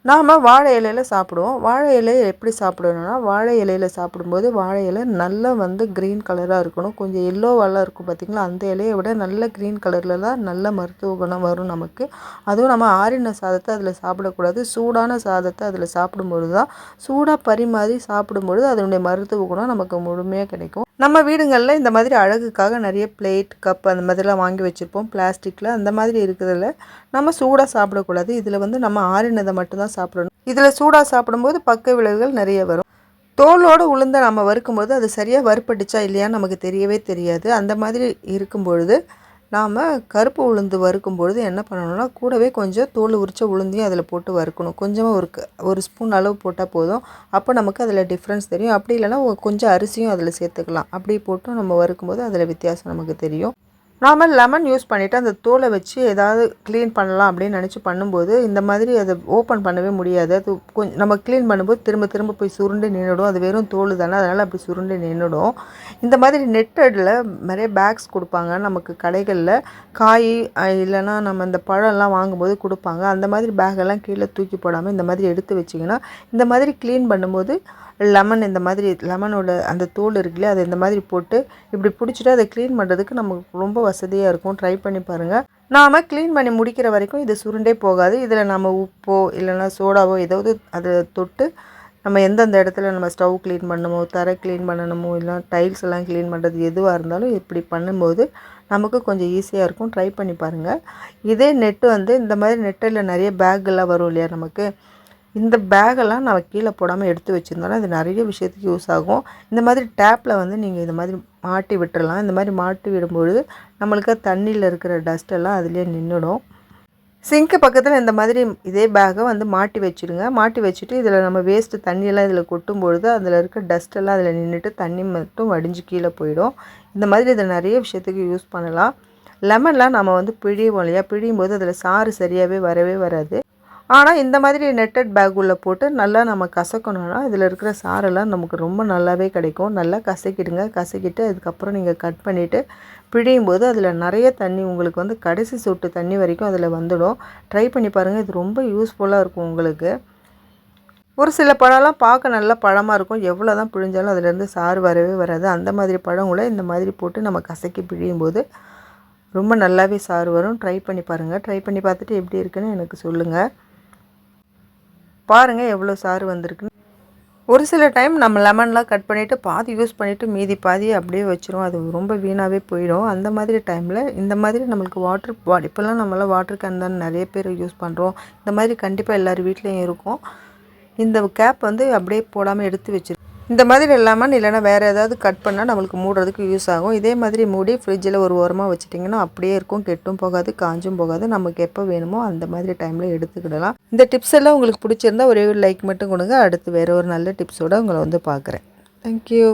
நாம் வாழை இலையில் சாப்பிடுவோம். வாழை இலையை எப்படி சாப்பிடணும்னா, வாழை இலையில் சாப்பிடும்போது வாழை இலை நல்லா வந்து க்ரீன் கலராக இருக்கணும். கொஞ்சம் எல்லோவாலாம் இருக்கும் பார்த்திங்களா, அந்த இலையை விட நல்ல க்ரீன் கலரில் தான் நல்ல மருத்துவ குணம் வரும் நமக்கு. அதுவும் நம்ம ஆறின சாதத்தை அதில் சாப்பிடக்கூடாது. சூடான சாதத்தை அதில் சாப்பிடும்பொழுது தான், சூடாக பரிமாறி சாப்பிடும்பொழுது அதனுடைய மருத்துவ குணம் நமக்கு முழுமையாக கிடைக்கும். நம்ம வீடுங்களில் இந்த மாதிரி அழகுக்காக நிறைய பிளேட், கப் அந்த மாதிரிலாம் வாங்கி வச்சுருப்போம் பிளாஸ்டிக்கில். அந்த மாதிரி இருக்கிறதுல நம்ம சூடாக சாப்பிடக்கூடாது. இதில் வந்து நம்ம ஆறினதை மட்டும்தான் சாப்பிடணும். இதில் சூடாக சாப்பிடும்போது பக்க விளைவுகள் நிறைய வரும். தோலோடு உளுந்தை நம்ம வறுக்கும்போது அது சரியாக வறுப்படிச்சா இல்லையான்னு நமக்கு தெரியவே தெரியாது. அந்த மாதிரி இருக்கும்பொழுது நாம் கருப்பு உளுந்து வறுக்கும்பொழுது என்ன பண்ணணும்னா, கூடவே கொஞ்சம் தோல் உரித்த உளுந்தையும் அதில் போட்டு வறுக்கணும். கொஞ்சமாக ஒரு ஸ்பூன் அளவு போட்டால் போதும். அப்போ நமக்கு அதில் டிஃப்ரென்ஸ் தெரியும். அப்படி இல்லைன்னா கொஞ்சம் அரிசியும் அதில் சேர்த்துக்கலாம். அப்படி போட்டு நம்ம வறுக்கும்போது அதில் வித்தியாசம் நமக்கு தெரியும். நாம் லெமன் யூஸ் பண்ணிவிட்டு அந்த தோலை வச்சு ஏதாவது க்ளீன் பண்ணலாம் அப்படின்னு நினச்சி பண்ணும்போது இந்த மாதிரி அதை ஓப்பன் பண்ணவே முடியாது. அது கொஞ்சம் நம்ம க்ளீன் பண்ணும்போது திரும்ப திரும்ப போய் சுருண்டு நின்றுடும். அது வெறும் தோல் தானே, அதனால் அப்படி சுருண்டு நின்றுடும். இந்த மாதிரி நெட்டடில் நிறைய பேக்ஸ் கொடுப்பாங்க நமக்கு கடைகளில். காய் இல்லைன்னா நம்ம இந்த பழம்லாம் வாங்கும்போது கொடுப்பாங்க. அந்த மாதிரி பேக்கெல்லாம் கீழே தூக்கி போடாமல் இந்த மாதிரி எடுத்து வச்சிங்கன்னா, இந்த மாதிரி க்ளீன் பண்ணும்போது லெமன் இந்த மாதிரி லெமனோட அந்த தோல் இருக்குல்லையா, அதை இந்த மாதிரி போட்டு இப்படி பிடிச்சிட்டு அதை க்ளீன் பண்ணுறதுக்கு நமக்கு ரொம்ப வசதியாக இருக்கும். ட்ரை பண்ணி பாருங்கள். நாம் க்ளீன் பண்ணி முடிக்கிற வரைக்கும் இது சுருண்டே போகாது. இதில் நம்ம உப்போ இல்லைன்னா சோடாவோ ஏதாவது அதை தொட்டு நம்ம எந்தெந்த இடத்துல நம்ம ஸ்டவ் க்ளீன் பண்ணணுமோ, தரை க்ளீன் பண்ணணுமோ, இல்லை டைல்ஸ் எல்லாம் க்ளீன் பண்ணுறது எதுவாக இருந்தாலும் இப்படி பண்ணும்போது நமக்கு கொஞ்சம் ஈஸியாக இருக்கும். ட்ரை பண்ணி பாருங்கள். இதே நெட்டு வந்து இந்த மாதிரி நெட்டில் நிறைய பேக்கெல்லாம் வரும் இல்லையா நமக்கு, இந்த பேக்கெல்லாம் நம்ம கீழே போடாமல் எடுத்து வச்சுருந்தோன்னா இது நிறைய விஷயத்துக்கு யூஸ் ஆகும். இந்த மாதிரி டேப்பில் வந்து நீங்கள் இந்த மாதிரி மாட்டி விட்டுறலாம். இந்த மாதிரி மாட்டி விடும்பொழுது நம்மளுக்கு தண்ணியில் இருக்கிற டஸ்ட்டெல்லாம் அதிலே நின்றுடும். சிங்க்கு பக்கத்தில் இந்த மாதிரி இதே பேக்கை வந்து மாட்டி வச்சுடுங்க. மாட்டி வச்சுட்டு இதில் நம்ம வேஸ்ட்டு தண்ணியெல்லாம் இதில் கொட்டும்பொழுது அதில் இருக்க டஸ்ட்டெல்லாம் அதில் நின்றுட்டு தண்ணி மட்டும் வடிஞ்சு கீழே போயிடும். இந்த மாதிரி இதை நிறைய விஷயத்துக்கு யூஸ் பண்ணலாம். லெமன்லாம் நம்ம வந்து பிழிவோம் இல்லையா, பிழியும் போது அதில் சாறு சரியாகவே வரவே வராது. ஆனால் இந்த மாதிரி நெட்டட் பேக் உள்ளே போட்டு நல்லா நம்ம கசக்கணும்னா இதில் இருக்கிற சாரெல்லாம் நமக்கு ரொம்ப நல்லாவே கிடைக்கும். நல்லா கசக்கிடுங்க. கசக்கிட்டு அதுக்கப்புறம் நீங்கள் கட் பண்ணிவிட்டு பிழியும் போது அதில் நிறைய தண்ணி உங்களுக்கு வந்து கடைசி சொட்டு தண்ணி வரைக்கும் அதில் வந்துடும். ட்ரை பண்ணி பாருங்கள். இது ரொம்ப யூஸ்ஃபுல்லாக இருக்கும் உங்களுக்கு. ஒரு சில பழம்லாம் பார்க்க நல்லா பழமாக இருக்கும். எவ்வளோ தான் பிழிஞ்சாலும் அதிலேருந்து சாறு வரவே வராது. அந்த மாதிரி பழம் கூட இந்த மாதிரி போட்டு நம்ம கசக்கி பிழியும் போது ரொம்ப நல்லாவே சாறு வரும். ட்ரை பண்ணி பாருங்கள். ட்ரை பண்ணி பார்த்துட்டு எப்படி இருக்குன்னு எனக்கு சொல்லுங்கள். பாருங்கள் எவ்வளோ சாறு வந்திருக்குன்னு. ஒரு சில டைம் நம்ம லெமன்லாம் கட் பண்ணிவிட்டு பாதி யூஸ் பண்ணிவிட்டு மீதி பாதி அப்படியே வச்சுருவோம். அது ரொம்ப வீணாகவே போயிடும். அந்த மாதிரி டைமில் இந்த மாதிரி நம்மளுக்கு இப்போல்லாம் நம்மளாம் வாட்டர் கேன் தான் நிறைய பேர் யூஸ் பண்ணுறோம். இந்த மாதிரி கண்டிப்பாக எல்லார் வீட்லேயும் இருக்கும். இந்த கேப் வந்து அப்படியே போடாமல் எடுத்து வச்சிருக்கோம். இந்த மாதிரி லெமன் இல்லைனா வேறு ஏதாவது கட் பண்ணால் நம்மளுக்கு மூடுறதுக்கு யூஸ் ஆகும். இதே மாதிரி மூடி ஃப்ரிட்ஜில் ஒரு ஓரமாக வச்சுட்டிங்கன்னா அப்படியே இருக்கும். கெட்டும் போகாது, காஞ்சும் போகாது. நமக்கு எப்போ வேணுமோ அந்த மாதிரி டைமில் எடுத்துக்கிடலாம். இந்த டிப்ஸ் எல்லாம் உங்களுக்கு பிடிச்சிருந்தா ஒரே ஒரு லைக் மட்டும் கொடுங்க. அடுத்து வேறு ஒரு நல்ல டிப்ஸோடு உங்களை வந்து பார்க்குறேன். தேங்க்யூ.